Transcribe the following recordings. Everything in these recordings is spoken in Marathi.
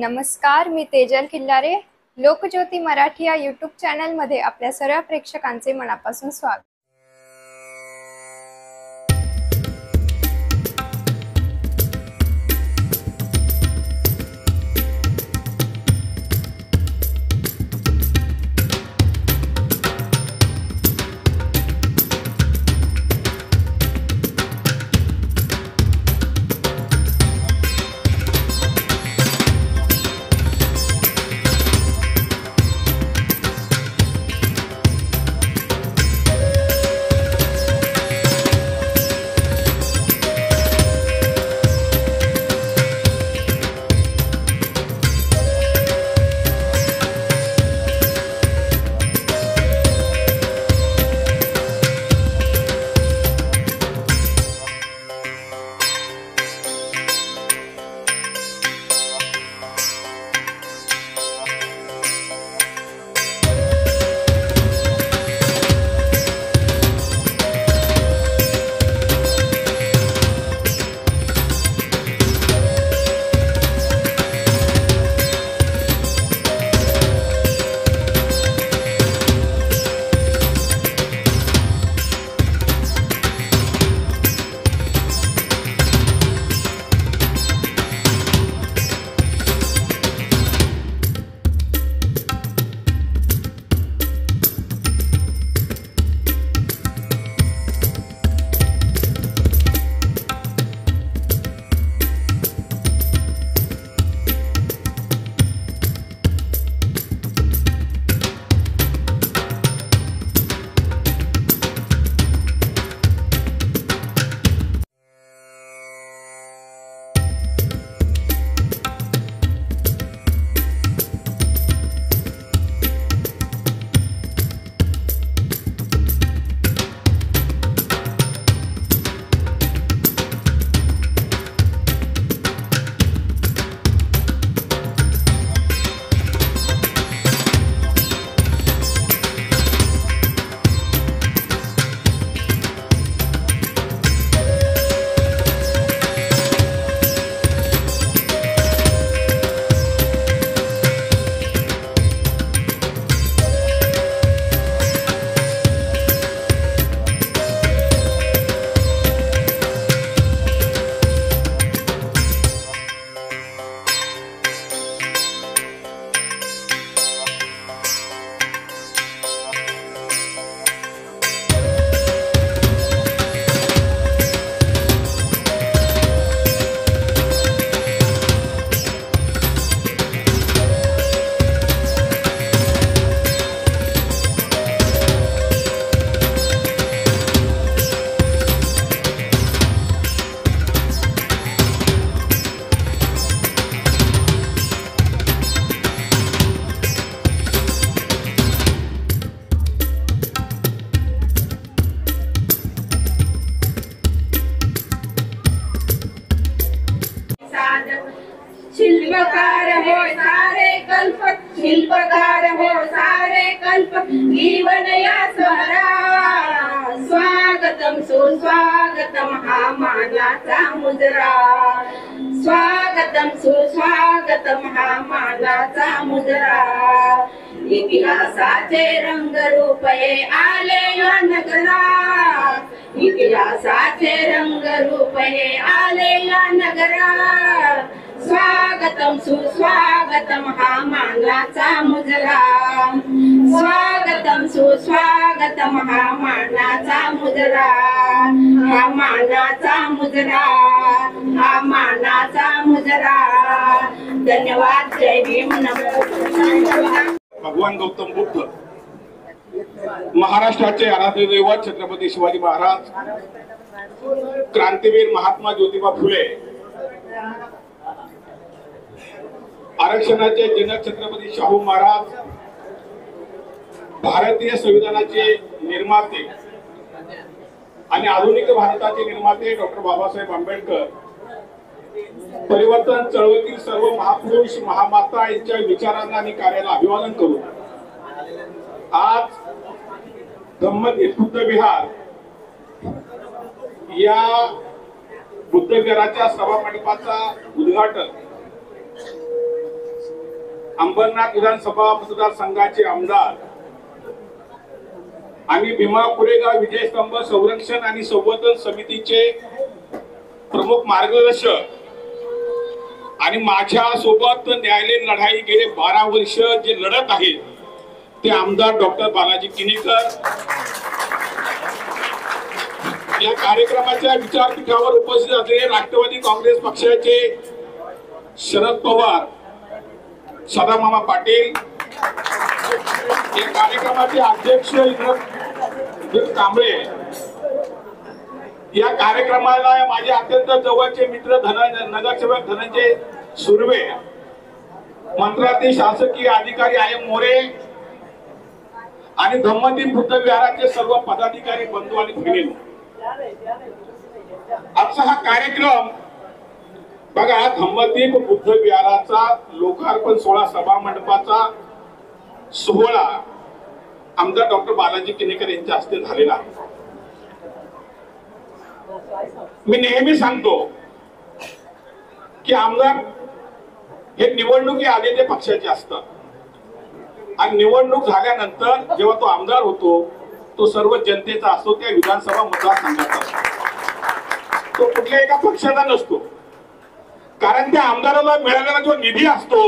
नमस्कार, मी तेजल खिल्लारे. लोकज्योती मराठी या यूट्यूब चॅनलमध्ये आपल्या सर्व प्रेक्षकांचे मनापासून स्वागत. शिल्पकार हो सारे कल्प, शिल्पकार हो सारे कल्प, जीवन या स्वरा. स्वागतम सुस्वागतम हा मानाचा मुजरा. स्वागतम सुस्वागतम हा मानाचा मुजरा. इतिहासाचे रंगरूप हे आले या नगरात. इतिहासाचे रंगरूप हे आले या नगरात. स्वागतम सुस्वागतम हा मानाचा मुजरा. स्वागतम सुस्वागतम हा मानाचा मुजरा. हा मानाचा मुजरा, हा मानाचा मुजरा. धन्यवाद. जय भीम. नमो. भगवान गौतम बुद्ध, महाराष्ट्राचे आराध्य दैवत छत्रपती शिवाजी महाराज, क्रांतीवीर महात्मा ज्योतिबा फुले, आरक्षणाचे जनक छत्रपती शाहू महाराज, भारतीय संविधानाचे निर्माते आणि आधुनिक भारताचे निर्माते डॉक्टर बाबासाहेब आंबेडकर, परिवर्तन चळवळीतील सर्व महापुरुष महामाता यांच्या विचारांना आणि कार्याला अभिवादन करून आज धम्मतीर्थ बुद्ध विहार या बुद्धविहाराच्या सभामंडपाचा उद्घाटन अंबरनाथ विधानसभा मतदारसंघाचे आमदार आणि भीमा कोरेगाव विजयस्तंभ संरक्षण आणि संवर्धन समितीचे प्रमुख मार्गदर्शक आणि माझ्या सोबत न्यायालयीन लढाई गेले 12 वर्ष जे लढत आहेत ते आमदार डॉक्टर बालाजी किनीकर, या कार्यक्रमाच्या विचारपीठावर उपस्थित असलेले राष्ट्रवादी काँग्रेस पक्षाचे शरद पवार, सदामामा पाटील, या कार्यक्रमाचे अध्यक्ष इंद्रजित कांबळे, या कार्यक्रमाला माझे अत्यंत जवळचे मित्र नगरसेवक धनंजय सुर्वे, मंत्रालयातील शासकीय अधिकारी आय मोरे आणि धम्मदीप बुद्ध विहाराचे सर्व पदाधिकारी बंधू आणि भगिनी, आजचा हा कार्यक्रम बघा, धम्मदीप बुद्ध विहाराचा लोकार्पण सोहळा, सभा मंडपाचा सोहळा आमदार डॉक्टर बालाजी किनीकर यांच्या हस्ते झालेला आहे. मी नेहमी सांगतो की आमदार हे निवडणुकी आलेले पक्षाचे असतात आणि निवडणूक झाल्यानंतर जेव्हा तो आमदार होतो तो सर्व जनतेचा असतो, त्या विधानसभा मतदारसंघाचा असतो, तो कुठल्या एका पक्षाचा नसतो. कारण त्या आमदाराला मिळालेला जो निधी असतो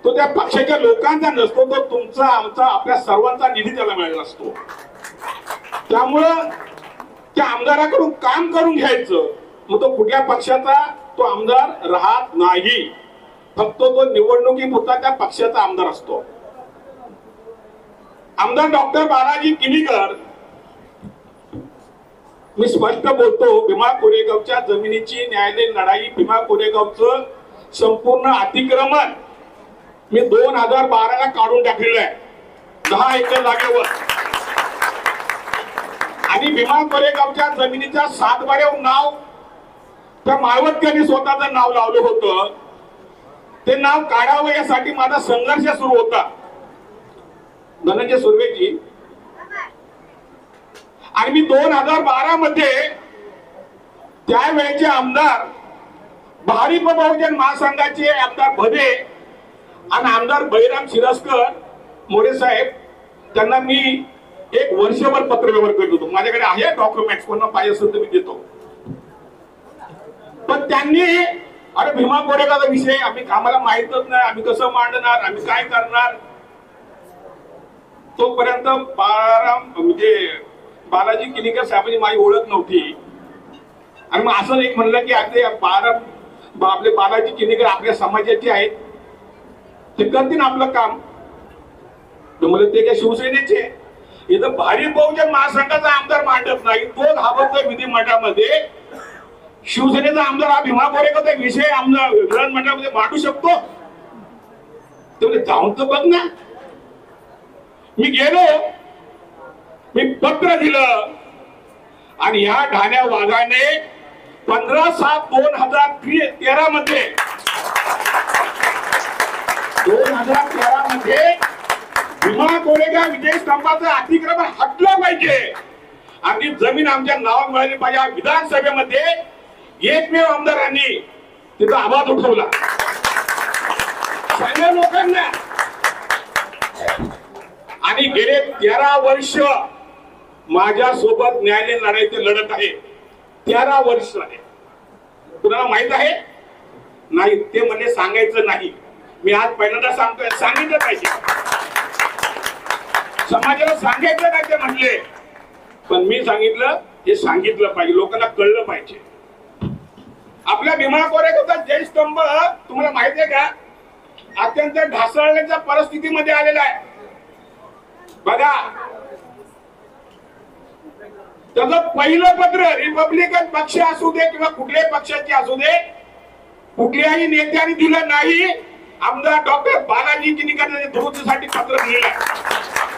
तो त्या पक्षाच्या लोकांचा नसतो, तो तुमचा, आमचा, आपल्या सर्वांचा निधी त्याला मिळालेला असतो. त्यामुळं त्या आमदाराकडून काम करून घ्यायचं, मग तो कुठल्या पक्षाचा तो आमदार राहत नाही, फक्त तो निवडणुकीपुरता त्या पक्षाचा आमदार असतो. आमदार डॉक्टर बालाजी किनीकर, मी स्पष्ट बोलतो, भीमा कोरेगावच्या जमिनीची न्यायालयीन लढाई, भीमा कोरेगावचं संपूर्ण अतिक्रमण मी 2012 ला काढून टाकलेलं आहे 10 एकर जागेवर. आणि भीमा कोरेगावच्या जमिनीच्या 7 बाऱ्यावर नाव त्या माळवटकरांनी स्वतःचं नाव लावलं होतं. ते नाव काढावं यासाठी माझा संघर्ष सुरू होता धनंजय सुर्वेजी. आणि मी 2012 मध्ये त्यावेळेचे आमदार भारिप बहुजन महासंघाचे आमदार भदे आणि आमदार बळीराम सिरस्कर मोरे साहेब, त्यांना मी 1 वर्षभर पत्र व्यवहार करत होतो. माझ्याकडे आहे डॉक्युमेंट्स, कोणाला पाहिजे असेल तर मी देतो. पण त्यांनी, अरे भीमा कोरेगावचा विषय आम्हाला माहितच नाही, आम्ही कसं मांडणार, आम्ही काय करणार, तोपर्यंत बालाजी किनीकर साहेबांची माझी ओळख नव्हती. आणि मग असं एक म्हणलं की आपले बालाजी किनीकर आपल्या समाजाचे आहेत, ते करतील आपलं काम. मला ते काय शिवसेनेचे, इथं भारिप बहुजन महासंघाचा आमदार मांडत नाही, तो घाबरतोय विधिमंडळामध्ये. शिवसेनेचा आमदार हा भीमा कोरेगावचा विषय आमदार विधानमंडळामध्ये मांडू शकतो, ते जाऊन तर बघ ना. मी गेलो, मी पत्र दिलं आणि ह्या ढाण्या वाघाने 15/7/2013 मध्ये 2013 मध्ये भीमा कोरेगाव विजय स्तंभाचं अतिक्रमण हटलं पाहिजे आणि जमीन आमच्या नावावर मिळाली पाहिजे. विधानसभेमध्ये एकमेव आमदारांनी तिचा आवाज उठवला सगळ्या लोकांना. आणि गेले 13 वर्ष माझ्या सोबत न्यायालयीन लढाई ते लढत आहे. 13 वर्ष आहे. कुणाला माहित आहे नाही, ते म्हणजे सांगायचं नाही. मी आज पहिल्यांदा सांगतोय, सांगितलं पाहिजे, समाजाला सांगायचं नाही ते म्हणले, पण मी सांगितलं, हे सांगितलं पाहिजे, लोकांना कळलं पाहिजे. आपल्या भीमा कोरेगावचा जयस्तंभ तुम्हाला माहिती आहे का, अत्यंत ढासळण्याच्या परिस्थितीमध्ये आलेला आहे. बघा, त्याचं पहिलं पत्र रिपब्लिकन पक्ष असू दे किंवा कुठल्याही पक्षाचे असू दे, कुठल्याही नेत्याने दिलं नाही. आमदार डॉक्टर बालाजी किनीकर दुरुस्तीसाठी पत्र दिलेलं आहे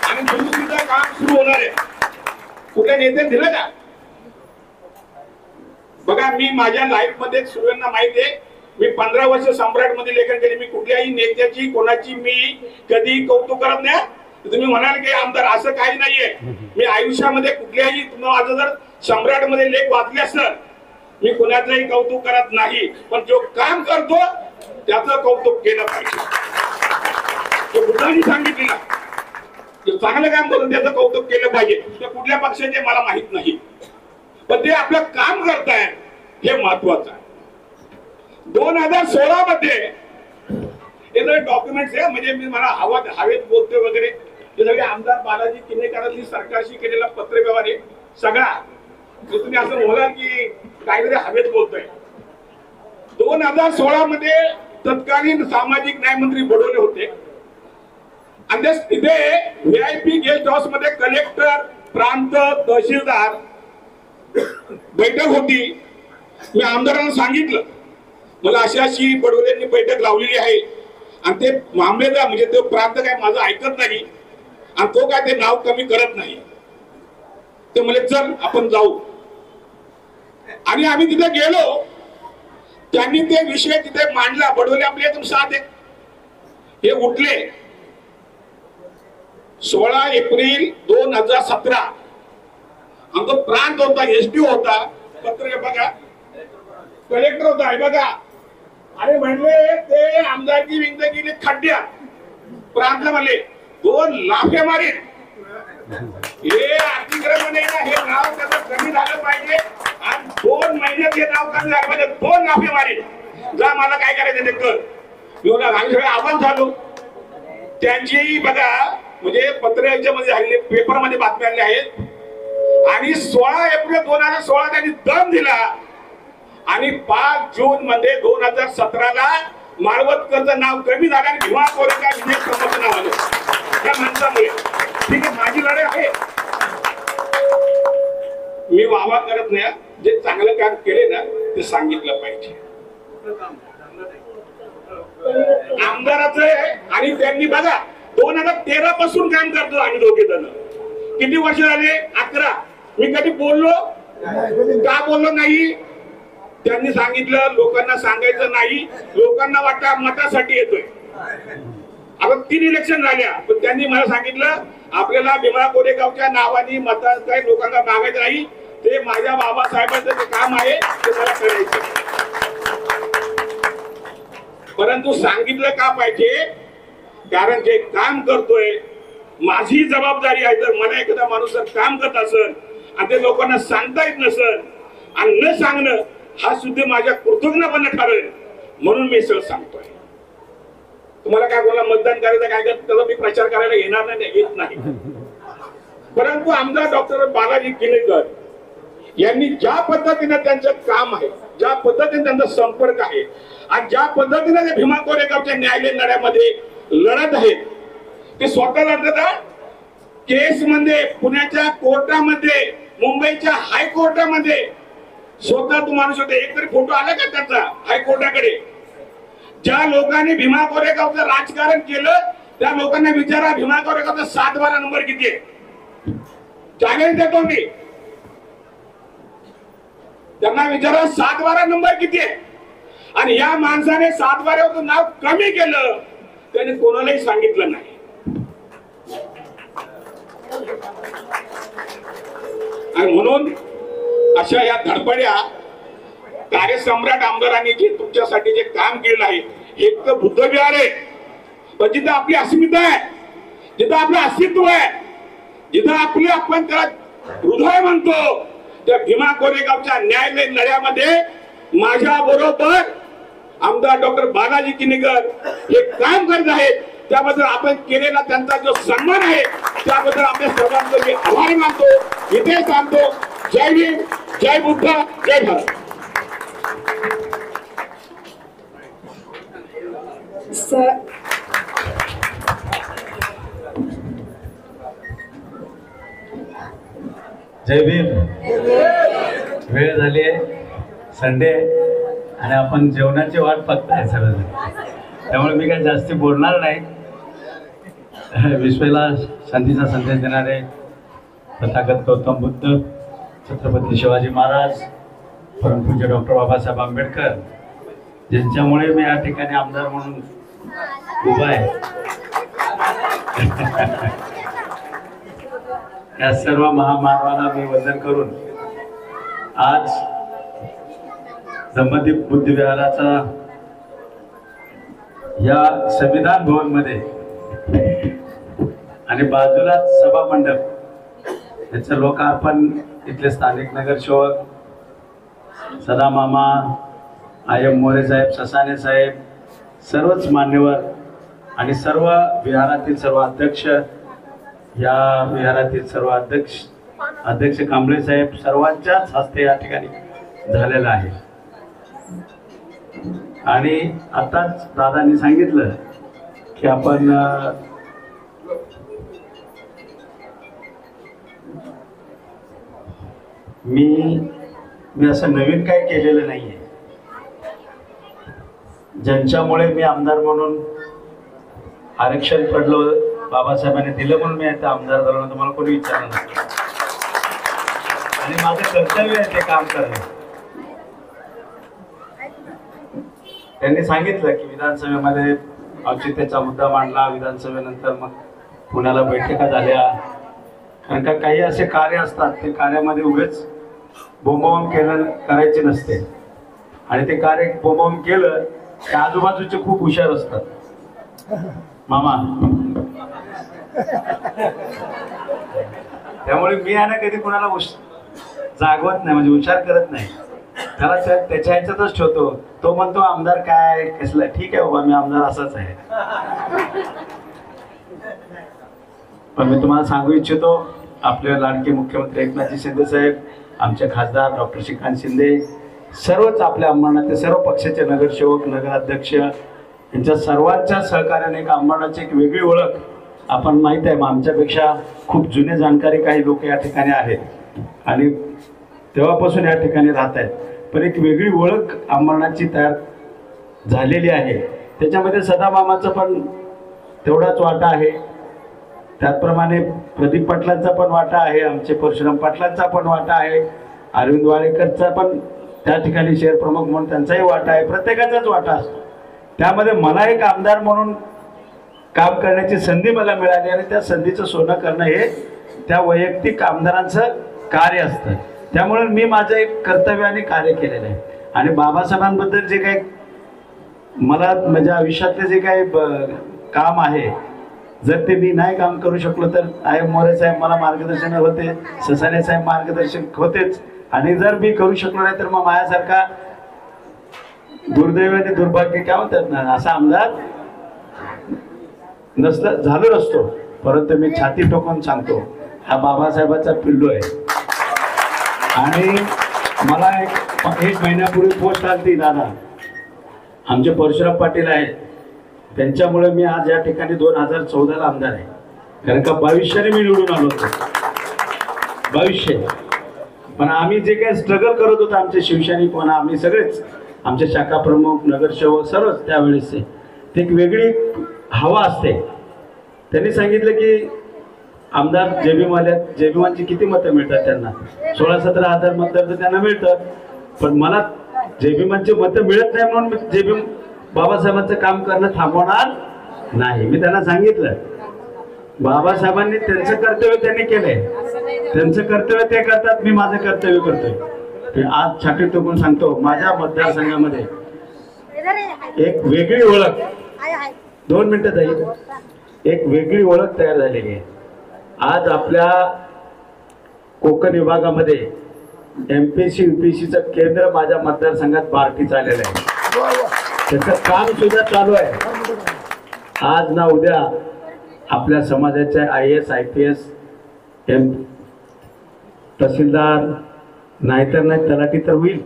आणि दुरुस्तीचं काम सुरू होणार आहे. कुठल्या नेत्याने दिलं का? बघा, मी माझ्या लाईफ मध्ये सर्वांना माहिती आहे, मी 15 वर्ष सम्राट मध्ये लेखन केले. मी कुठल्याही नेत्याची कोणाची मी कधी कौतुक करत नाही. तुम्ही म्हणाल की आमदार असं काही नाहीये, मी आयुष्यामध्ये कुठल्याही, माझं जर सम्राट मध्ये लेख वाचले असत, मी कुणाचंही कौतुक करत नाही, पण जो काम करतो त्याचं कौतुक केलं पाहिजे. हे बुद्धांनी सांगितलेलं जे चांगलं काम करून त्याचं कौतुक केलं पाहिजे. ते कुठल्या पक्षाचे मला माहित नाही, पण ते आपलं काम करतायत हे महत्वाचं आहे. 2016 मध्ये हे सगळे डॉक्युमेंट्स आहे, म्हणजे मी मला हवेत बोलतोय वगैरे, हे सगळे आमदार बालाजी किनेकरांनी सरकारशी केलेला पत्रव्यवहार आहे सगळा. तुम्ही असं बोलाल की काहीतरी हवेत बोलतोय. 2016 मध्ये तत्कालीन सामाजिक न्याय मंत्री बडोले होते आणि तिथे VIP गेस्ट हाऊस मध्ये कलेक्टर, प्रांत, तहसीलदार बैठक होती. मी आमदारांना सांगितलं मला अशी बडोलेंनी बैठक लावलेली आहे आणि ते मामलेदार म्हणजे तो प्रांत काय माझं ऐकत नाही आणि तो काय ते नाव कमी करत नाही. ते म्हणजे चल आपण जाऊ आणि आम्ही तिथे गेलो. त्यांनी ते विषय तिथे मांडला. बडोले आपले एकदम साधे हे उठले. 16 एप्रिल 2017 आमचा प्रांत होता, SD होता, पत्र बघा, कलेक्टर होता हे बघा. आणि म्हणले ते आमदारकी विंदगीने खड्ड्यात प्रांत म्हणले 2 लाफे मारीत. हे अतिक्रमण आहे ना, हे नाव त्याचं कमी झालं पाहिजे आणि 2 महिन्यात हे नाव कमी झालं पाहिजे. 2 लाफे मारीत. जा मला काय करायचं ते कर. एवढा आम्ही सगळे आव्हान झालो. त्यांची बघा म्हणजे पत्र याच्यामध्ये आलेले पेपर मध्ये बातम्या आल्या आहेत आणि 16 एप्रिल 2016 त्यांनी दम दिला आणि 5 जून मध्ये 2017 माळवतकरचं नाव कमी झालं आणि भीमा कोरेगाव विजय स्तंभाचं नाव आलं त्या माणसामुळे. ठीक आहे, माझी लढाई आहे. मी वावा करत नाही, जे चांगलं काम केले ना ते सांगितलं पाहिजे. आमदाराचं आहे आणि त्यांनी बघा 2013 पासून काम करतो आम्ही दोघे जण. किती वर्ष झाले? 11. मी कधी बोललो का बोललो नाही? त्यांनी सांगितलं लोकांना सांगायचं नाही. लोकांना वाटतं मतासाठी येतोय. आता 3 इलेक्शन झाल्या पण त्यांनी मला सांगितलं आपल्याला भीमा कोरेगावच्या नावाने मता काही लोकांना मागायचं नाही. ते माझ्या बाबासाहेबांचं जे काम आहे ते मला करायचं. परंतु सांगितलं का पाहिजे? कारण जे काम करतोय माझी जबाबदारी आहे. जर मला एखादा माणूस जर काम करत असेल आणि ते लोकांना सांगता येत नसेल आणि न सांगणं हा सुद्धा माझ्या कृतज्ञपणा ठरेल म्हणून मी सगळं सांगतोय. तुम्हाला काय बोला मतदान करायचं काय त्याचा मी प्रचार करायला येणार नाही, येत नाही. परंतु आमदार डॉक्टर बालाजी किनेकर यांनी ज्या पद्धतीने त्यांचं काम आहे, ज्या पद्धतीने त्यांचा संपर्क आहे आणि ज्या पद्धतीने ते भीमा कोरेगावच्या न्यायालयीन लढ्यामध्ये लढत आहेत ते स्वतः लढतात. केस मध्ये पुण्याच्या कोर्टामध्ये, मुंबईच्या हायकोर्टामध्ये स्वतः तो माणूस होते. एक तरी फोटो आला का त्याचा हायकोर्टाकडे? ज्या लोकांनी भीमा कोरेगावचं राजकारण केलं त्या लोकांना विचारा भीमा कोरेगावचा 7-12 नंबर किती आहे? चॅलेंज देतो मी. त्यांना विचारा 7-12 नंबर किती आहे? आणि या माणसाने 7-12 नाव कमी केलं त्याने कोणालाही सांगितलं नाही. आणि म्हणून अशा या धडपड्या कार्यसम्राट आमदारांनी जे तुमच्यासाठी जे काम केलं आहे एक तर बुद्ध विहार आहे, पण जिथं आपली अस्मिता आहे, जिथं आपलं अस्तित्व आहे, जिथं आपले आपण त्याला हृदय म्हणतो, त्या भीमा कोरेगावच्या न्यायालयीन लढ्यामध्ये माझ्या बरोबर आमदार डॉक्टर बालाजी किनेकर हे काम करत आहेत. त्याबद्दल आपण केलेला त्यांचा जो सन्मान आहे त्याबद्दल आपल्या सर्वांचे मी आभार मानतो. इथे सांगतो जय भीम, जय बुद्ध, जय भारत. जय भीम. वेळ झाली आहे, संडे आणि आपण जेवणाची वाट बघताय सर्वजण, त्यामुळे मी काही जास्ती बोलणार नाही. विश्वाला शांतीचा संदेश देणारे तथागत गौतम बुद्ध, छत्रपती शिवाजी महाराज, परमपूज्य डॉक्टर बाबासाहेब आंबेडकर ज्यांच्यामुळे मी या ठिकाणी आमदार म्हणून उभा आहे, या सर्व महामानवाला मी वंदन करून आज संबंधित बुद्ध विहाराचा या संविधान भवन मध्ये आणि बाजूलाच सभा मंडप, त्याचं लोकार्पण इथले स्थानिक नगरसेवक सदा मामा, आयम मोरे साहेब, ससाने साहेब, सर्वच मान्यवर आणि सर्व विहारातील सर्व अध्यक्ष, या विहारातील सर्व अध्यक्ष कांबळे साहेब, सर्वांच्याच हस्ते या ठिकाणी झालेलं आहे. आणि आताच दादांनी सांगितलं की आपण मी असं नवीन काही केलेलं नाहीये. ज्यांच्यामुळे मी आमदार म्हणून आरक्षण पडलो, बाबासाहेबांनी दिलं म्हणून मी आता आमदार झालो, तुम्हाला कोणी विचारलं नसतं. आणि माझं कर्तव्य आहे ते काम करणं. त्यांनी सांगितलं की विधानसभेमध्ये औचित्याचा मुद्दा मांडला, विधानसभेनंतर मग पुण्याला बैठका झाल्या. कारण का काही असे कार्य असतात, ते कार्यामध्ये उगाच बोंबाबोंब करायचे नसते. आणि ते कार्य बोंबाबोंब केलं की आजूबाजूचे खूप हुशार असतात मामा. त्यामुळे मी आहे ना कधी कोणाला जागवत नाही, म्हणजे हुशार करत नाही. त्याला त्याच्या ह्याच्यातच ठेवतो. तो म्हणतो आमदार काय कसला, ठीक आहे बाबा मी आमदार असाच आहे. पण मी तुम्हाला सांगू इच्छितो, आपले लाडके मुख्यमंत्री एकनाथजी शिंदे साहेब, आमचे खासदार डॉक्टर श्रीकांत शिंदे, सर्वच आपल्या अंबरनाथचे सर्व पक्षाचे नगरसेवक, नगराध्यक्ष यांच्या सर्वांच्या सहकार्याने एक अंबरनाथची एक वेगळी ओळख, आपण माहीत आहे आमच्यापेक्षा खूप जुने जाणकारी काही लोक या ठिकाणी आहेत आणि तेव्हापासून या ठिकाणी राहत आहेत. पण एक वेगळी ओळख अंबरनाथची तयार झालेली आहे. त्याच्यामध्ये सदा मामाचा पण तेवढाच वाटा आहे, त्याचप्रमाणे प्रदीप पाटलांचा पण वाटा आहे, आमचे परशुराम पाटलांचा पण वाटा आहे, अरविंद वाडेकरचा पण त्या ठिकाणी शहर प्रमुख म्हणून त्यांचाही वाटा आहे. प्रत्येकाचाच वाटा असतो. त्यामध्ये मला एक आमदार म्हणून काम करण्याची संधी मला मिळाली आणि त्या संधीचं सोनं करणं हे त्या वैयक्तिक आमदारांचं कार्य असतं. त्यामुळे मी माझं एक कर्तव्य आणि कार्य केलेलं आहे. आणि बाबासाहेबांबद्दल जे काही मला माझ्या आयुष्यातले जे काही काम आहे, जर ते मी नाही काम करू शकलो तर आयम मोरे साहेब मला मार्गदर्शन होते, ससाने साहेब मार्गदर्शक होतेच. आणि जर मी करू शकलो नाही तर मग माझ्यासारखा दुर्दैव आणि दुर्भाग्य काय म्हणतात ना, असा आमदार झालो नसतो. परंतु मी छाती टोकून सांगतो, हा बाबासाहेबाचा पिल्लू आहे. आणि मला एक महिन्यापूर्वी पोस्ट आली, दादा आमचे परशुराम पाटील आहेत, त्यांच्यामुळे मी आज या ठिकाणी 2014ला आमदार आहे. कारण का 2200ने मी निवडून आलो होतो, 2200. पण आम्ही जे काही स्ट्रगल करत होतो, आमचे शिवसैनिक म्हणा, आम्ही सगळेच, आमचे शाखा प्रमुख, नगरसेवक, सर्वच त्यावेळेस ते एक वेगळी हवा असते. त्यांनी सांगितलं की आमदार जेबीमांची किती मतं मिळतात त्यांना, 16-17 हजार मतदार तर त्यांना मिळतात. पण मला जेबीमांची मतं मिळत नाही म्हणून बाबासाहेबांचं काम करणं थांबवणार नाही. मी त्यांना सांगितलं, बाबासाहेबांनी त्यांचं कर्तव्य त्यांनी केलंय, त्यांचं कर्तव्य ते करतात, मी माझं कर्तव्य करतोय. आज छाती टोकून सांगतो, माझ्या मतदारसंघामध्ये एक वेगळी ओळख, 2 मिनिटं जाईल, एक वेगळी ओळख तयार झालेली आहे. आज आपल्या कोकण विभागामध्ये MPSC UPSCचं केंद्र माझ्या मतदारसंघात बार्टी चाललेलं आहे. त्याचं काम सुद्धा चालू आहे. आज ना उद्या आपल्या समाजाच्या IAS IPS तहसीलदार नाहीतर नाही तलाठी तर होईल.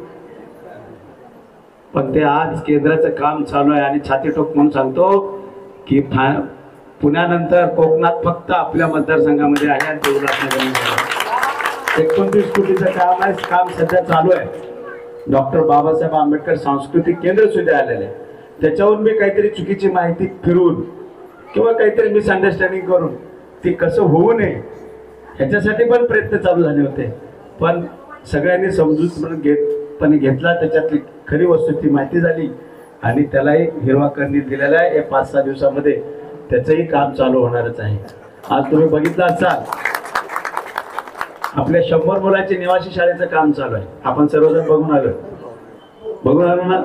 पण ते आज केंद्राचं काम चालू आहे. आणि छाती टोक म्हणून सांगतो की पुण्यानंतर कोकणात फक्त आपल्या मतदारसंघामध्ये आहे आणि ते उल्हासनगर 29 कोटीचं काम आहे. काम सध्या चालू आहे. डॉक्टर बाबासाहेब आंबेडकर सांस्कृतिक केंद्र सुद्धा आलेलं आहे. त्याच्यावरून मी काहीतरी चुकीची माहिती फिरवून किंवा काहीतरी मिसअंडरस्टँडिंग करून ती कसं होऊ नये ह्याच्यासाठी पण प्रयत्न चालू झाले होते. पण सगळ्यांनी समजूतपणे घेतला, त्याच्यातली खरी वस्तू माहिती झाली आणि त्यालाही हिरवा कंदील दिलेला आहे. या 5-6 दिवसामध्ये त्याचंही काम चालू होणारच आहे. आज तुम्ही बघितलं असाल, आपल्या 100 मुलांचे निवासी शाळेचं काम चालू आहे. आपण सर्वजण बघून आलो ना.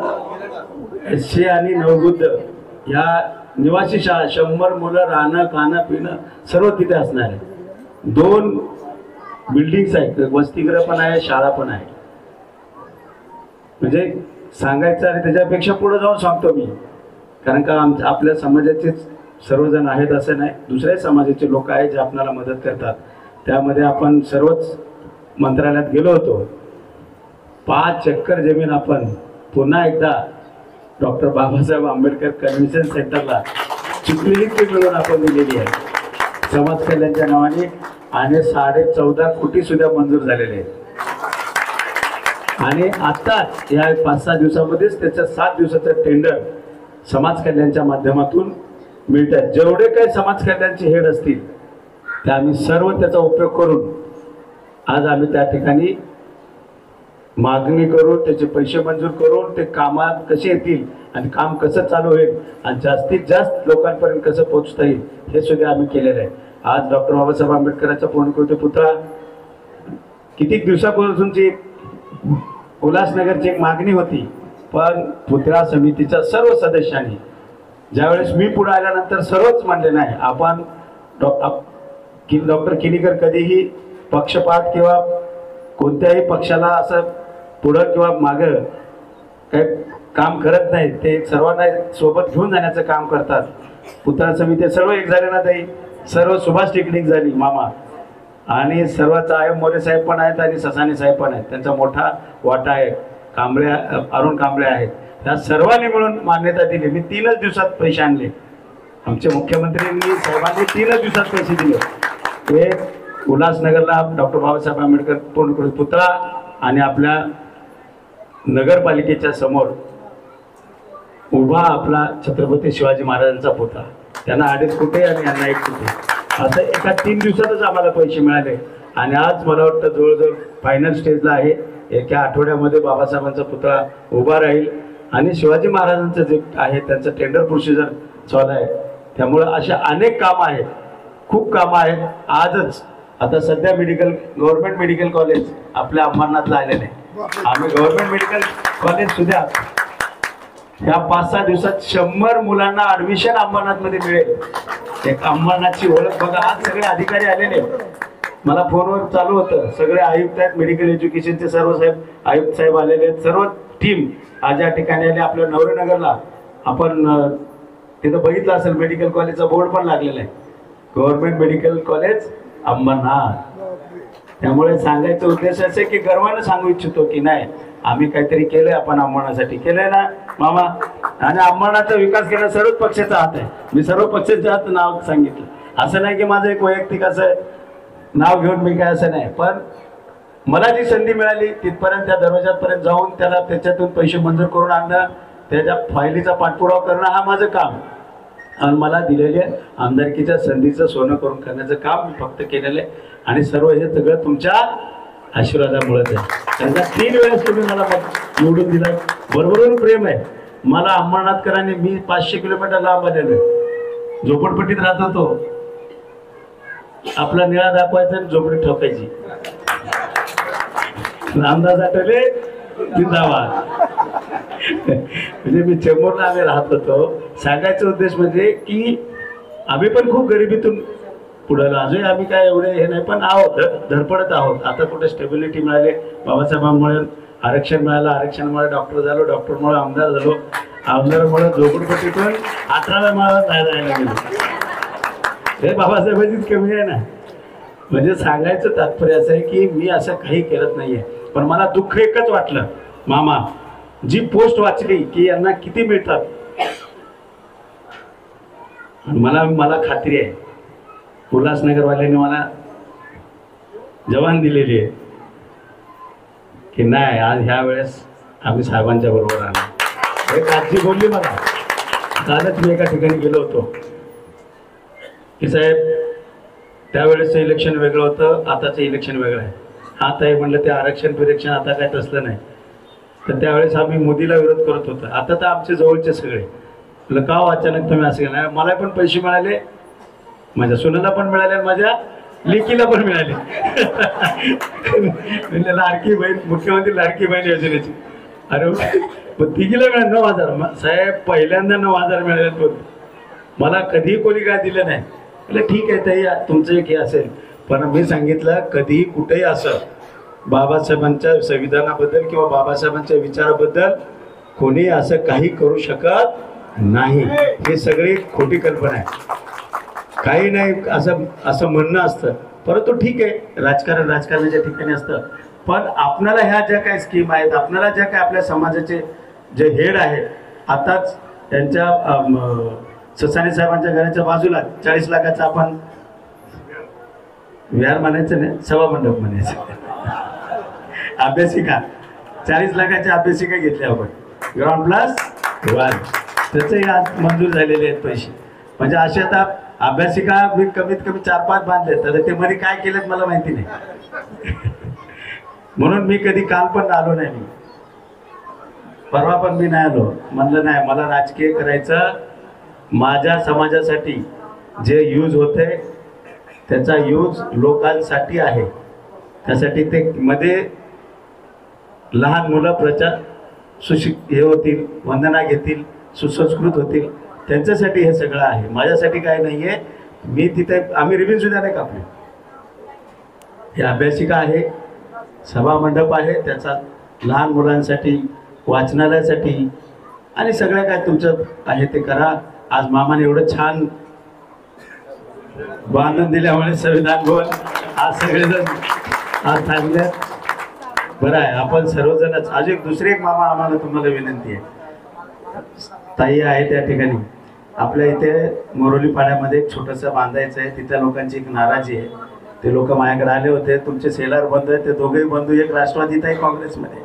SC आणि नवबुद्ध या निवासी शाळा, 100 मुलं, राहणं खाणं पिणं सर्व तिथे असणार आहे. 2 बिल्डिंग्स आहेत, वसतिगृह पण आहे, शाळा पण आहे. म्हणजे सांगायचं आणि त्याच्यापेक्षा पुढे जाऊन सांगतो मी, कारण का आपल्या समाजाचे सर्वजण आहेत असं नाही, दुसऱ्याही समाजाचे लोक आहेत जे आपल्याला मदत करतात. त्यामध्ये आपण सर्वच मंत्रालयात गेलो होतो. 5 एकर जमीन आपण पुन्हा एकदा डॉक्टर बाबासाहेब आंबेडकर कन्व्हेन्शन सेंटरला चिखली मिळून आपण दिलेली आहे समाज कल्याणच्या नावाने, आणि 14.5 कोटी सुद्धा मंजूर झालेले आहेत. आणि आता या 5-6 दिवसामध्येच त्याचं 7 दिवसाचं टेंडर समाज कल्याणच्या माध्यमातून मिळतात. जेवढे काही समाज कल्याणचे हेड असतील ते आम्ही सर्व त्याचा उपयोग करून आज आम्ही त्या ठिकाणी मागणी करून त्याचे पैसे मंजूर करून ते कामात कसे येतील आणि काम कसं चालू होईल आणि जास्तीत जास्त लोकांपर्यंत कसं पोहोचता येईल हे सुद्धा आम्ही केलेलं आहे. आज डॉक्टर बाबासाहेब आंबेडकरांचा पूर्णकृती पुतळा कित्येक दिवसापासूनची उल्हासनगरची एक मागणी होती, पण पुतळा समितीच्या सर्व सदस्यांनी ज्यावेळेस मी पुढे आल्यानंतर सर्वच म्हणले नाही, आपण डॉक्टर किनीकर कधीही पक्षपात किंवा कोणत्याही पक्षाला असं पुढं किंवा मागं काही काम करत नाहीत. ते सर्वांना सोबत घेऊन जाण्याचं काम करतात. पुतळा समिती सर्व एक झाले ना ताई, सर्व सुभाष टेक्निक झाली मामा, आणि सर्वच आय मोरे साहेब पण आहेत आणि ससाने साहेब पण आहेत, त्यांचा मोठा वाटा आहे. कांबळे, अरुण कांबळे आहेत. त्या सर्वांनी मिळून मान्यता दिली. मी 3च दिवसात पैसे आणले. आमचे मुख्यमंत्र्यांनी साहेबांनी 3च दिवसात पैसे दिले. हे उल्हासनगरला डॉक्टर बाबासाहेब आंबेडकर पूर्णकृती पुतळा आणि आपल्या नगरपालिकेच्या समोर उभा आपला छत्रपती शिवाजी महाराजांचा पुतळा. त्यांना 2.5 कोटी आणि यांना 1 कोटी, असं एका 3 दिवसातच आम्हाला पैसे मिळाले. आणि आज मला वाटतं जवळजवळ फायनल स्टेजला आहे. एका आठवड्यामध्ये बाबासाहेबांचा पुतळा उभा राहील आणि शिवाजी महाराजांचं जे आहे त्यांचं टेंडर प्रोसिजर चालू आहे. त्यामुळं अशा अनेक कामं आहेत, खूप कामं आहेत. आजच आता सध्या गव्हर्नमेंट मेडिकल कॉलेज आपल्या अंबरनाथला आलेलं आहे. आम्ही गव्हर्नमेंट मेडिकल कॉलेज सुद्धा ह्या 5-6 दिवसात 100 मुलांना ॲडमिशन अंबरनाथमध्ये मिळेल. एक अंबरनाथची ओळख बघा. आज सगळे अधिकारी आलेले, मला फोनवर चालू होतं, सगळे आयुक्त आहेत, मेडिकल एज्युकेशनचे सर्व साहेब आयुक्त साहेब आलेले आहेत, सर्व टीम आज या ठिकाणी आले. आपल्या नवरेनगरला आपण तिथं बघितलं असेल मेडिकल कॉलेजचा बोर्ड पण लागलेला आहे, गव्हर्नमेंट मेडिकल कॉलेज अंबरनाथ. त्यामुळे सांगायचा उद्देश असे की गर्वानं सांगू इच्छितो की नाही, आम्ही काहीतरी केलंय, आपण अंबरनाथसाठी केलंय ना मामा. आणि अंबरनाथचा विकास केला सर्वच पक्षाचा हात आहे. मी सर्व पक्षाच्या हात नाव सांगितलं, असं नाही की माझं एक वैयक्तिक असं नाव घेऊन मी काय असं नाही. पण मला जी संधी मिळाली तिथपर्यंत त्या दरवाजापर्यंत जाऊन त्याला त्याच्यातून पैसे मंजूर करून आणणं, त्याच्या फायलीचा पाठपुरावा करणं हा माझं काम. आणि मला दिलेल्या आमदारकीच्या संधीचं सोनं करून करण्याचं काम मी फक्त केलेलं आहे. आणि सर्व हे सगळं तुमच्या आशीर्वादामुळेच आहे. त्यांचा 3 वेळेस तुम्ही मला निवडून दिला, बरोबरून प्रेम आहे मला. अंबरनाथकरांनी, मी 500 किलोमीटर लांब आलेलो आहे, झोपडपट्टीत राहत होतो. आपला निळा दाखवायचा आणि झोपडी ठोकायची. रामदास आठवले जिंदाबाद. म्हणजे मी चेंबूरला आम्ही राहत होतो. सांगायचा उद्देश म्हणजे की आम्ही पण खूप गरिबीतून पुढे अजूनही आम्ही काय एवढे हे नाही, पण आहोत, धडपडत आहोत. आता कुठे स्टेबिलिटी मिळाले, बाबासाहेबांमुळे आरक्षण मिळालं, आरक्षणामुळे डॉक्टर झालो, डॉक्टरमुळे आमदार झालो, आमदारमुळे झोपडपट्टीतून 18व्या माळावर जायला गेलो. हे बाबासाहेबांचीच कमी आहे ना. म्हणजे सांगायचं तात्पर्य असं आहे की मी असं काही केलं नाहीये. पण मला दुःख एकच वाटलं मामा, जी पोस्ट वाचली की यांना किती मिळतात, मला खात्री आहे उल्हासनगरवाल्यांनी मला जवान दिलेली आहे की नाही, आज ह्या वेळेस आम्ही साहेबांच्या बरोबर आलो. एक आजी बोलली मला, कालच मी एका ठिकाणी गेलो होतो की साहेब त्यावेळेसचं इलेक्शन वेगळं होतं, आताचं इलेक्शन वेगळं आहे. आता हे म्हणलं ते आरक्षण फिरेक्षण आता काय तसलं नाही. तर त्यावेळेस आम्ही मोदीला विरोध करत होतो. आता तर आमचे जवळचे सगळे का अचानक तुम्ही असं केलं. मला पण पैसे मिळाले, माझ्या सुनेला पण मिळाले, माझ्या लेकीला पण मिळाले. म्हणजे लाडकी बहीण, मुख्यमंत्री लाडकी बहीण योजनेची. अरे पण तिघीला मिळाले 9,000. साहेब पहिल्यांदा 9,000 मिळाले. मला कधीही कोणी काय दिलं नाही. म्हटलं ठीक आहे ताई, तुमचं एक हे असेल, पण मी सांगितलं कधीही कुठेही असं बाबासाहेबांच्या संविधानाबद्दल किंवा बाबासाहेबांच्या विचाराबद्दल कोणी असं काही करू शकत नाही. हे सगळी खोटी कल्पना आहे. काही नाही असं म्हणणं असतं, परंतु ठीक आहे, राजकारणाच्या ठिकाणी असतं. पण आपणाला ह्या ज्या काही स्कीम आहेत, आपणाला ज्या काही आपल्या समाजाचे जे हेड आहेत, आताच त्यांच्या ससाणे साहेबांच्या घराच्या बाजूला 40 लाखाचा आपण विहार म्हणायचं नाही, सभामंडप म्हणायचं, अभ्यासिका 40 लाखाची अभ्यासिका घेतली आपण, ग्राउंड प्लस 1, त्याचंही आज मंजूर झालेले आहेत पैसे. म्हणजे असे आता अभ्यासिका मी कमीत कमी 4-5 बांधले, तर ते मध्ये काय केलं मला माहिती नाही. म्हणून मी कधी काल पण आलो नाही, मी परवा पण मी नाही आलो. म्हणलं नाही, मला राजकीय करायचं, माझ्या समाजासाठी जे यूज होते त्याचा यूज लोकांसाठी आहे. त्यासाठी ते मध्ये लहान मुलं हे होतील, वंदना घेतील, सुसंस्कृत होतील, त्यांच्यासाठी हे सगळं आहे, माझ्यासाठी काय नाही आहे. मी तिथे आम्ही रिबीन सुद्धा नाही कापली. हे अभ्यासिका आहे, सभामंडप आहे, त्याचा लहान मुलांसाठी, वाचनालयासाठी आणि सगळं काय तुमचं आहे ते करा. आज मामाने एवढं छान बांधून दिल्यामुळे संविधान भवन आज सगळेजण आज थांबले. बरं आहे, आपण सर्वजणच. अजून दुसरे एक मामा आम्हाला तुम्हाला विनंती आहे, ताई आहे त्या ठिकाणी, आपल्या इथे मोरोली पाड्यामध्ये एक छोटंसं बांधायचं आहे. तिथल्या लोकांची एक नाराजी आहे. ते लोक माझ्याकडे आले होते, तुमचे सेलर बंधू आहेत, ते दोघेही बंधू एक राष्ट्रवादीत आहे, काँग्रेसमध्ये,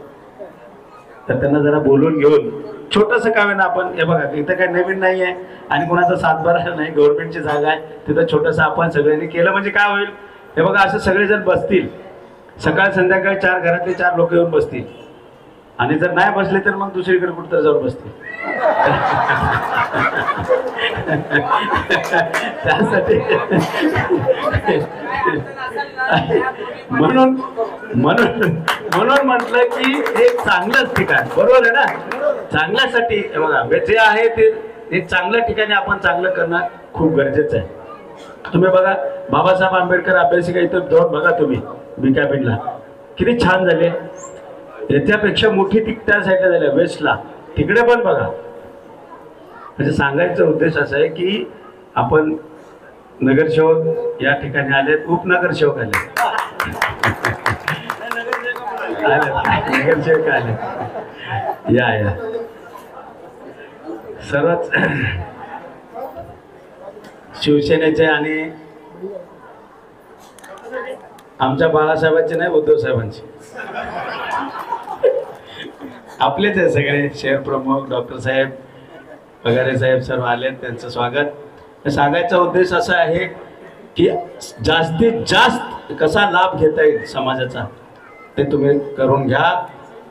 तर त्यांना जरा बोलून घेऊन छोटंसं काय ना आपण, हे बघा इथं काही नवीन नाही आहे आणि कोणाचा सातबारा नाही, गव्हर्नमेंटची जागा आहे, तिथं छोटंसं आपण सगळ्यांनी केलं म्हणजे काय होईल. हे बघा, असं सगळेजण बसतील, सकाळ संध्याकाळी 4 घरातले 4 लोक येऊन बसतील, आणि जर नाही बसले तर मग दुसरीकडे कुठं जाऊन बसतील. त्यासाठी म्हणून म्हटलं की हे चांगलंच ठिकाण, बरोबर आहे ना, चांगल्यासाठी. बघा जे आहे ते चांगल्या ठिकाणी आपण चांगलं करणं खूप गरजेचं आहे. तुम्ही बघा, बाबासाहेब आंबेडकर अभ्यासिका इथं जाऊन बघा तुम्ही, बिकाबीनला किती छान झाले. याच्यापेक्षा मोठी ती त्या साईडला झाल्या, वेस्टला, तिकडे पण बघा. म्हणजे सांगायचा उद्देश असा आहे की आपण नगरसेवक या ठिकाणी आलेत, उपनगरसेवक आले, नगरसेवक आले, या सर्वच शिवसेनेचे आणि आमच्या बाळासाहेबांचे नाही, उद्धव साहेबांचे, आपलेच आहे सगळे. शहर प्रमुख डॉक्टर साहेब पगारे साहेब सर्व आले, त्यांचं स्वागत. सांगायचा उद्देश असा आहे की जास्तीत जास्त कसा लाभ घेता येईल समाजाचा ते तुम्ही करून घ्या.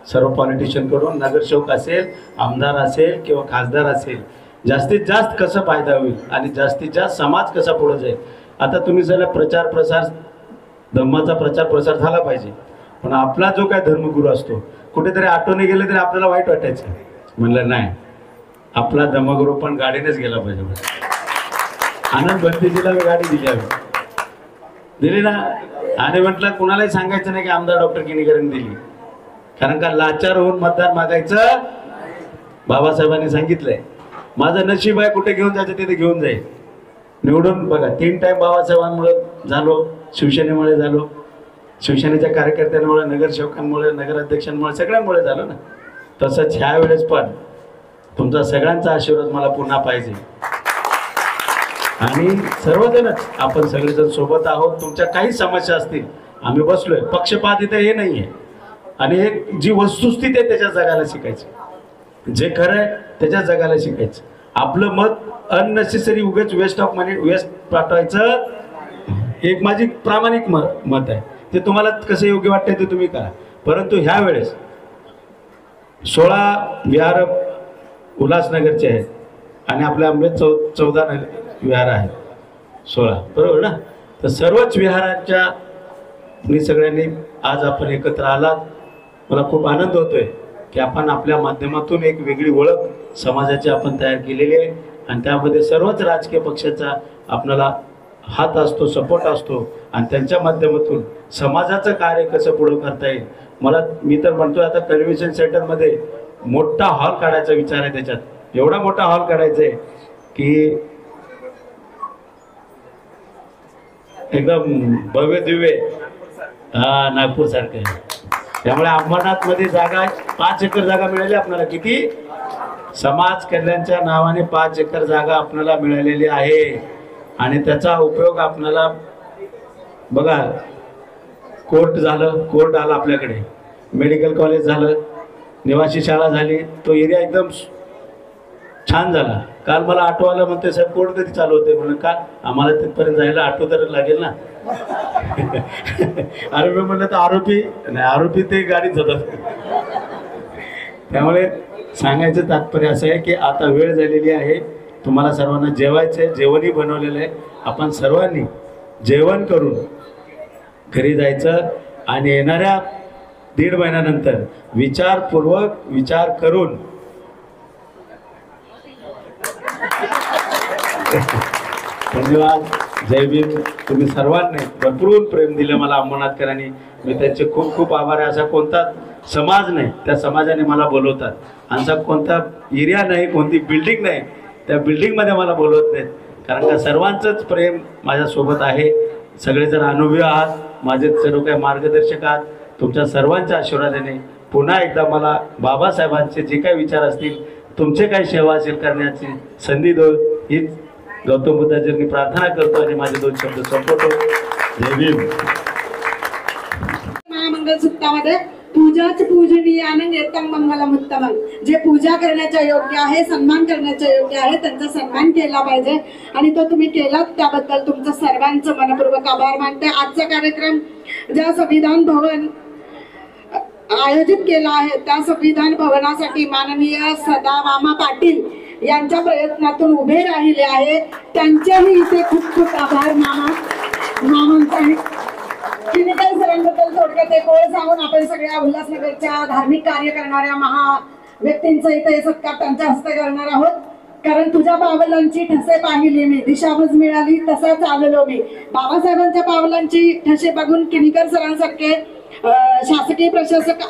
सर्व पॉलिटिशियन करून, नगरसेवक असेल, आमदार असेल किंवा खासदार असेल, जास्तीत जास्त कसं फायदा होईल आणि जास्तीत जास्त समाज कसा पुढे जाईल. आता तुम्ही जरा प्रचार प्रसार, धम्माचा प्रचार प्रसार झाला पाहिजे, पण आपला जो काय धर्मगुरू असतो, कुठेतरी आठवणे गेले तरी आपल्याला वाईट वाटायचं. म्हणलं नाही, आपला धर्मगुरू पण गाडीनेच गेला पाहिजे. आनंद भंतीजीला मी गाडी दिली ना, आणि म्हटलं कुणालाही सांगायचं नाही की आमदार डॉक्टर किनीकरांनी दिली, कारण का लाचार होऊन मतदान मागायचं. बाबासाहेबांनी सांगितलंय, माझं नशीब आहे, कुठे घेऊन जायचं तिथे घेऊन जाईल. निवडून बघा, 3 टाइम बाबासाहेबांमुळे झालो, शिवसेनेमुळे झालो, शिवसेनेच्या कार्यकर्त्यांमुळे, नगरसेवकांमुळे, नगराध्यक्षांमुळे, सगळ्यांमुळे झालं ना. तसंच ह्या वेळेस पण तुमचा सगळ्यांचा आशीर्वाद मला पुन्हा पाहिजे. आणि सर्वजणच आपण सगळेजण सोबत आहोत. तुमच्या काही समस्या असतील, आम्ही बसलोय, पक्षपात इथे हे नाही आहे. आणि एक जी वस्तुस्थिती आहे त्याच्या जगाला शिकायचं, जे खरं आहे त्याच्या जगाला शिकायचं. आपलं मत अननेसेसरी उगाच वेस्ट ऑफ मनी वेस्ट पाठवायचं, एक माझी प्रामाणिक मत आहे. ते तुम्हाला कसं योग्य वाटतंय ते तुम्ही करा. परंतु ह्या वेळेस 16 विहार उल्हासनगरचे आहेत आणि आपल्या आंबे 14 विहार आहेत, 16 बरोबर ना. तर सर्वच विहाराच्या मी सगळ्यांनी आज आपण एकत्र आलात. मला खूप आनंद होतोय की आपण आपल्या माध्यमातून एक वेगळी ओळख समाजाची आपण तयार केलेली आहे. आणि त्यामध्ये सर्वच राजकीय पक्षाचा आपल्याला हात असतो, सपोर्ट असतो आणि त्यांच्या माध्यमातून समाजाचं कार्य कसं पुढं करता येईल. मी तर म्हणतोय आता कन्व्हेन्शन सेंटरमध्ये मोठा हॉल काढायचा विचार आहे. त्याच्यात एवढा मोठा हॉल काढायचा आहे की एकदम भव्य दिव्य, नागपूर सारखं आहे. त्यामुळे अंबरनाथमध्ये जागा 5 एकर जागा मिळाली आपल्याला. किती? समाज कल्याणच्या नावाने 5 एकर जागा आपल्याला मिळालेली आहे आणि त्याचा उपयोग आपल्याला बघा. कोर्ट झालं, कोर्ट आलं आपल्याकडे, मेडिकल कॉलेज झालं, निवासी शाळा झाली, तो एरिया एकदम छान झाला. काल मला ऑटो आला म्हणते साहेब कोर्ट कधी चालू होते म्हणून. का? आम्हाला तिथपर्यंत जायला ऑटो तर लागेल ना. अरे मी म्हणलं तर आरोपी ते गाडीत जातात. त्यामुळे सांगायचं तात्पर्य असं आहे की आता वेळ झालेली आहे, तुम्हाला सर्वांना जेवायचं आहे, जेवणही बनवलेलं आहे. आपण सर्वांनी जेवण करून घरी जायचं आणि येणाऱ्या 1.5 महिन्यानंतर विचारपूर्वक विचार करून धन्यवाद. जय भीम. तुम्ही सर्वांनी भरपूर प्रेम दिलं मला अंबरनाथकरांनी. मी त्यांचे खूप खूप आभार आहे. असा कोणता समाज नाही, त्या समाजाने मला बोलवतात. असा कोणता एरिया नाही, कोणती बिल्डिंग नाही, त्या बिल्डिंगमध्ये मला बोलवत नाहीत. कारण का सर्वांचंच प्रेम माझ्यासोबत आहे. सगळेजण अनुभवी आहात, माझे सर्व काही मार्गदर्शक आहात. तुमच्या सर्वांच्या आशीर्वादाने पुन्हा एकदा मला बाबासाहेबांचे जे काही विचार असतील, तुमचे काही सेवा असेल करण्याची संधी दो, हीच गौतम बुद्धाजींनी प्रार्थना करतो आणि माझे 2 शब्द संपवतो. जय भीम. महामंगल सूक्तामध्ये पूजाच पूजनीय आनंद येतं मंगलम उत्तम. जे पूजा करण्याच्या योग्य आहे, सन्मान करण्याच्या योग्य आहे, त्यांचा सन्मान केला पाहिजे आणि तो तुम्ही केलात, त्याबद्दल तुमचं सर्वांचं मनपूर्वक आभार मानते. आजचा कार्यक्रम ज्या संविधान भवन आयोजित केला आहे त्या संविधान भवनासाठी माननीय सदामामा पाटील यांच्या प्रयत्नातून उभे राहिले आहे. त्यांचेही इथे खूप खूप आभार मामांचा. किनीकर सरांबद्दल थोडक्यात एक ओळ सांगून आपण सगळ्या उल्हासनगरच्या धार्मिक कार्य करणाऱ्या महा व्यक्तींचा इथे सत्कार त्यांच्या हस्ते करणार आहोत. कारण तुझ्या पावलांची ठसे पाहिली मी, दिशाभूल मिळाली तसा चाललो मी. बाबासाहेबांच्या पावलांची ठसे बघून किनीकर सरांसारखे शासकीय प्रशासक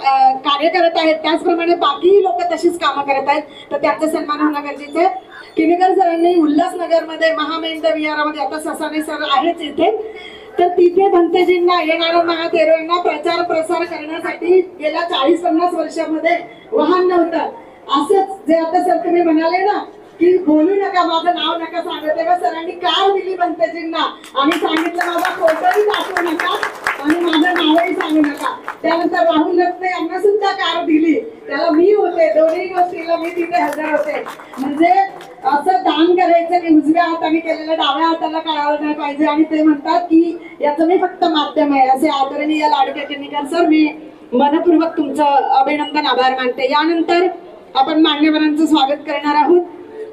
कार्य करत आहेत, त्याचप्रमाणे बाकीही लोक तशीच कामं करत आहेत, तर त्याचा सन्मान होणं गरजेचं आहे. किनीकर सरांनी उल्हासनगरमध्ये महामेंढ विहारामध्ये, आता ससाने सर आहेच इथे, तर तिथे भंतेजींना येणाऱ्या महातेरांना प्रचार प्रसार करण्यासाठी गेल्या 40-50 वर्षामध्ये वाहन नव्हतं. असंच जे आता सर तुम्ही म्हणाले ना की बोलू नका, माझं नाव नका सांगू, तेव्हा सरांनी कार दिली भंतेजींना आणि सांगितलं माझा फोटोही दाखवू नका आणि माझं नावही सांगू नका. त्यानंतर राहुल रत्ने यांना सुद्धा कार दिली, त्याला मी होते, दोन्ही गोष्टीला मी तिथे हजर होते. म्हणजे असं दान करायचं की उजव्या हाताने केलेलं डाव्या हाताला कळावं नाही पाहिजे. आणि ते म्हणतात की याचं मी फक्त माध्यम आहे. असे आदरणीय लाडके किनीकर सर, मी मनपूर्वक तुमचं अभिनंदन, आभार मानते. यानंतर आपण मान्यवरांचं स्वागत करणार आहोत.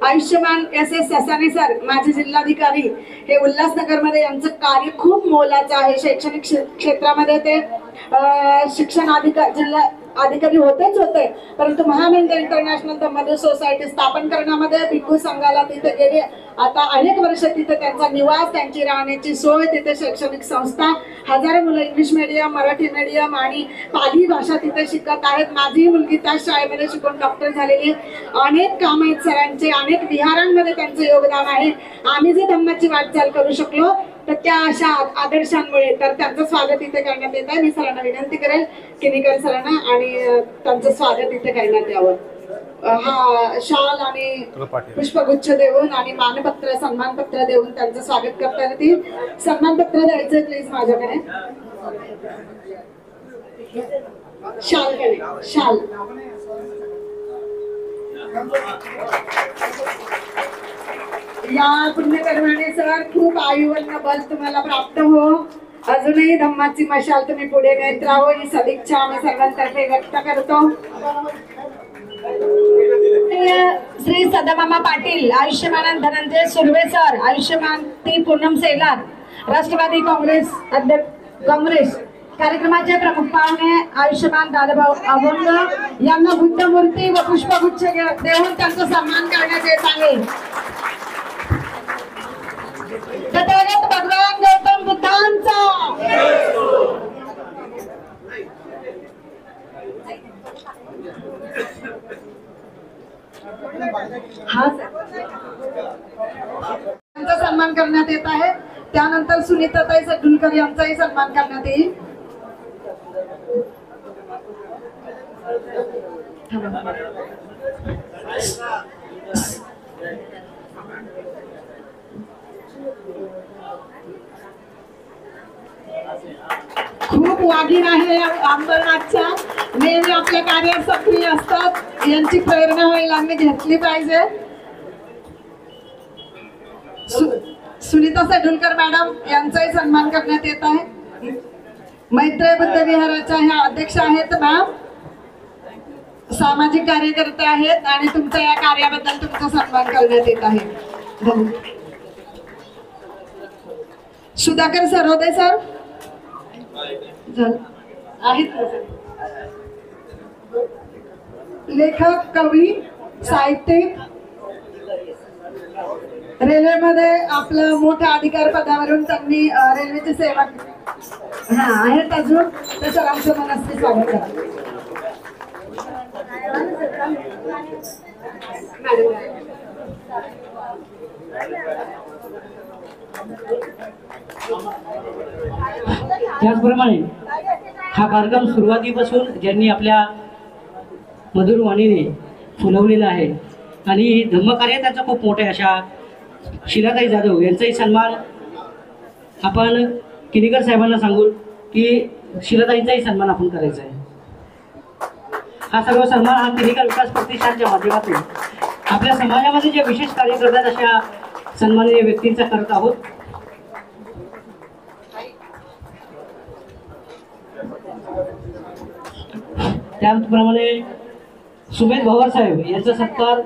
आयुष्यमान S.S. ससाने सर, माजी जिल्हाधिकारी, हे उल्हासनगरमध्ये यांचं कार्य खूप मोलाचं आहे. शैक्षणिक क्षेत्रामध्ये ते शिक्षण जिल्हा अधिकारी होते, परंतु महामेंढ इंटरनॅशनल धम्मदेव सोसायटी स्थापन करण्यामध्ये भिक्खू संघाला तिथे गेले. आता अनेक वर्ष तिथे त्यांचा निवास, त्यांची राहण्याची सोय, तिथे शैक्षणिक संस्था, हजारो मुलं इंग्लिश मीडियम, मराठी मीडियम आणि पाली भाषा तिथे शिकत आहेत. माझी मुलगी त्याच शाळेमध्ये शिकून डॉक्टर झालेली. अनेक काम आहेत सरांचे, अनेक विहारांमध्ये त्यांचं योगदान आहे. आम्ही जे धम्माची वाटचाल करू शकलो तर त्या अशा आदर्शांमुळे, तर त्यांचं स्वागत इथे करण्यात येत आहे. मी सरांना विनंती करेल, किनीकर सरांना, आणि त्यांचं स्वागत इथे करण्यात यावं. हा शाल आणि पुष्पगुच्छ देऊन आणि मानपत्र, सन्मानपत्र देऊन त्यांचं स्वागत करता येतील. सन्मानपत्र द्यायचं प्लीज माझ्याकडे. शालकडे शाल. या पुण्यकर्माने सर खूप आयुवन्न बल तुम्हाला प्राप्त हो. अजूनही धम्माची मशाल तुम्ही पुढे नेत राहो, ही सदिच्छा आम्ही सर्वांतर्फे व्यक्त करतो. श्री सदामामा पाटील, आयुष्यमान धनंजय सुर्वे सर, आयुष्यमान ती पूनम सेलार, राष्ट्रवादी काँग्रेस कार्यक्रमाचे प्रमुख पाहुणे आयुष्यमान दादाभाऊ अभंग यांना बुद्धमूर्ती व पुष्पगुच्छ देऊन त्यांचा सन्मान करण्यात येत आहे. तथागत भगवान गौतम बुद्धांचा हा त्यांचा सन्मान करण्यात येत आहे. त्यानंतर सुनीताताई सडुलकर यांचाही सन्मान करण्यात येईल. खूप वागीण आहे अंबरनाथच्या, नेहमी आपल्या कार्यात सक्रिय असतात. यांची प्रेरणा होईल आम्ही घेतली पाहिजे. सुनीता सडुलकर मॅडम यांचाही सन्मान करण्यात येत आहे. मैत्रेय बुद्ध विहाराच्या ह्या अध्यक्ष आहेत मॅम, सामाजिक कार्यकर्ते आहेत आणि तुमच्या या कार्याबद्दल तुमचा सन्मान करण्यात येत आहे. धन्यवाद. सुधाकर सरोदे सर आहेत. लेखक, कवी, साहित्यिक, रेल्वेमध्ये आपलं मोठ्या अधिकार पदावरून त्यांनी रेल्वेची सेवा आहेत अजून. तर सरांचं मनस्वी स्वागत करा. त्याचप्रमाणे हा कार्यक्रम सुरुवातीपासून ज्यांनी आपल्या मधुर वाणीने फुलवलेला आहे आणि धम्मकार्य त्याचं खूप मोठे अशा शीलाताई जाधव यांचाही सन्मान आपण किनीकर साहेबांना सांगू की शीलाताईंचाही सन्मान आपण करायचा आहे. हा सर्व सन्मान हा किनीकर विकास प्रतिष्ठानच्या माध्यमातून आपल्या समाजामध्ये जे विशेष कार्य करतात अशा सन्माननीय व्यक्तींचा करत आहोत. त्याप्रमाणे सुमेध भवर साहेब यांचा सत्कार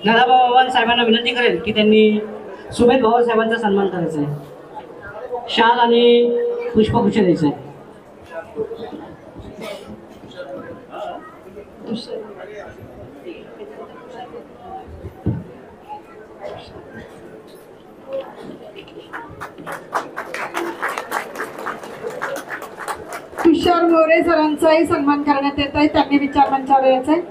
दादाभाऊ साहेबांना विनंती करेल की त्यांनी सुमेध भवर साहेबांचा सन्मान करायचा आहे. शाल आणि पुष्पगुच्छ द्यायचं आहे. तुषार मोरे सरांचाही सन्मान करण्यात येत आहे. त्यांनी विचार मंचावर यायचंय.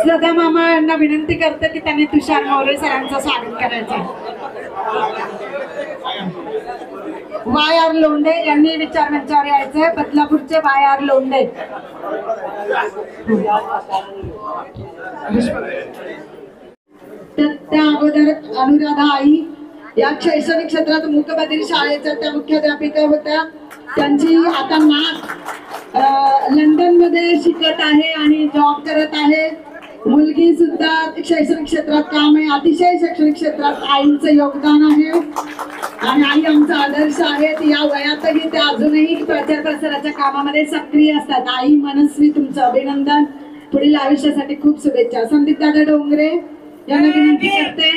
श्रद्धा मामा यांना विनंती करते की त्यांनी तुषार मोरे सरांचं स्वागत करायचं. वाय आर लोंढे यांनी विचार मंचावर यायचंय. बदलापूरचे वाय आर लोंढे. त्या अगोदर अनुराधा आई या शैक्षणिक क्षेत्रात मूकबधिर शाळेच्या त्या मुख्याध्यापिका होत्या. त्यांची आता नात लंडन मध्ये शिकत आहे आणि जॉब करत आहे. मुलगी सुद्धा शैक्षणिक क्षेत्रात काम आहे. अतिशय शैक्षणिक क्षेत्रात आईचं योगदान आहे आणि आई आमचा आदर्श आहेत. या वयातही त्या अजूनही प्रचार प्रसाराच्या कामामध्ये सक्रिय असतात. आई मनस्वी तुमचं अभिनंदन. पुढील आयुष्यासाठी खूप शुभेच्छा. संदीप दादा डोंगरे यांना विनंती करते.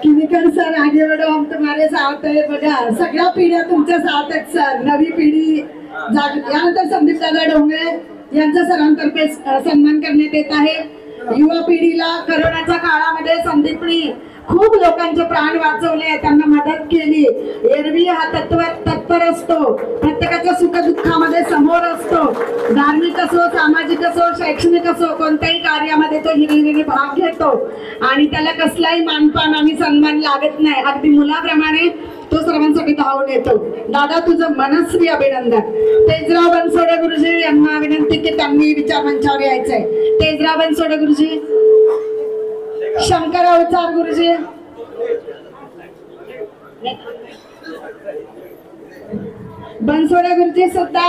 किनीकर सर आगे बढ़ो हम तुम्हारे साथ है. बघा सगळ्या पिढ्या तुमच्या साथ आहेत सर. नवी पिढी यानंतर संदीप दादा डोंगरे यांचा सरांतर्फे सन्मान करण्यात येत आहे. युवा पिढीला करोनाच्या काळामध्ये संदीपनी खूप लोकांचे प्राण वाचवले, त्यांना मदत केली. एरवी हा तत्पर असतो, प्रत्येकाच्या सुखदुःखामध्ये समोर असतो. धार्मिक असो, सामाजिक असो, शैक्षणिक असो, कोणत्याही कार्यामध्ये तो हिरिरीने भाग घेतो आणि त्याला कसलाही मानपान आणि सन्मान लागत नाही. अगदी मुलाप्रमाणे तो सर्वांसाठी धावून येतो. दादा तुझं मनस्वी अभिनंदन. तेजराव बनसोडे गुरुजी यांना विनंती की त्यांनी विचार मंचावर यायचंय. तेजराव बनसोडे गुरुजी, शंकर अवचार गुरुजी, बनसोडे गुरुजी सुद्धा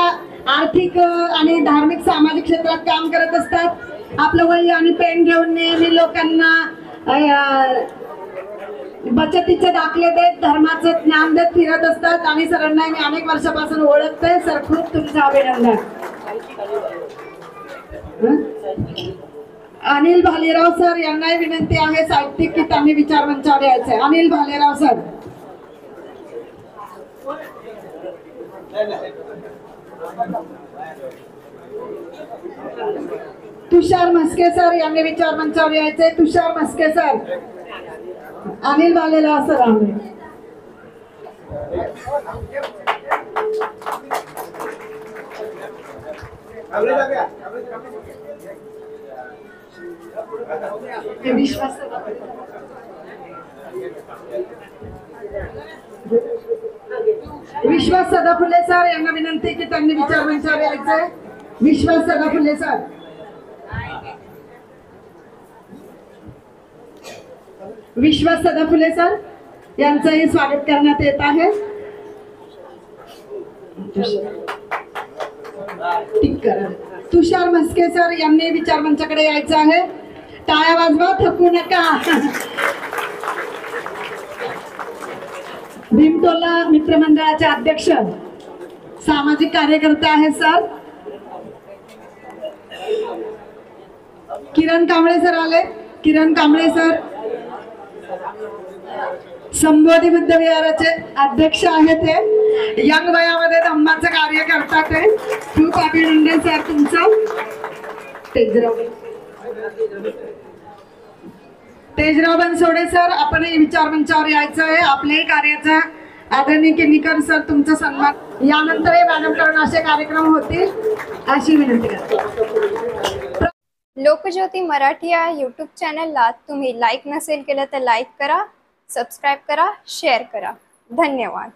आर्थिक आणि धार्मिक सामाजिक क्षेत्रात काम करत असतात. आपलं वही आणि पेन घेऊन नेहमी लोकांना बचतीचे दाखले देत, धर्माचं ज्ञान देत फिरत असतात आणि सरांना मी अनेक वर्षापासून ओळखते. सर खूप तुमचं अभिनंदन. अनिल भालेराव सर यांनाही विनंती आहे साहित्यिक की त्यांनी विचार मंचावर यायचंय. अनिल भालेराव सर. तुषार म्हस्के सर यांनी विचार मंचावर यायचंय. तुषार म्हस्के सर. अनिल भालेराव सर आले. विश्वास सदाफुले सर यांना विनंती की त्यांनी विचार मंचावर यायचंय. विश्वास सदाफुले सर. विश्वास सदाफुले सर यांचंही स्वागत करण्यात येत आहे. तुषार म्हस्के सर यांनी विचार मंचाकडे यायचं आहे. टाळ्या वाजवा, थकू नका. भीमटोला मित्रमंडळाचे अध्यक्ष सामाजिक कार्यकर्ते आहेत सर. किरण कांबळे सर आले. किरण कांबळे सर संबोधी बुद्ध विहाराचे अध्यक्ष आहेत. ते यंग वयामध्ये धम्माचं कार्य करतात. ते खूप अभिनंदन सर तुमचं. तेजराव बनसोडे सर आपणही विचार मंचावर यायचं आहे. आपल्याही कार्याचा आदरणीय किनीकर सर तुमचा सन्मान. यानंतरही मॅडमकडून असे कार्यक्रम होतील अशी विनंती करतो. लोकज्योती मराठी या यूट्यूब चॅनलला तुम्ही लाईक नसेल केलं तर लाईक करा, सबस्क्राईब करा, शेअर करा. धन्यवाद.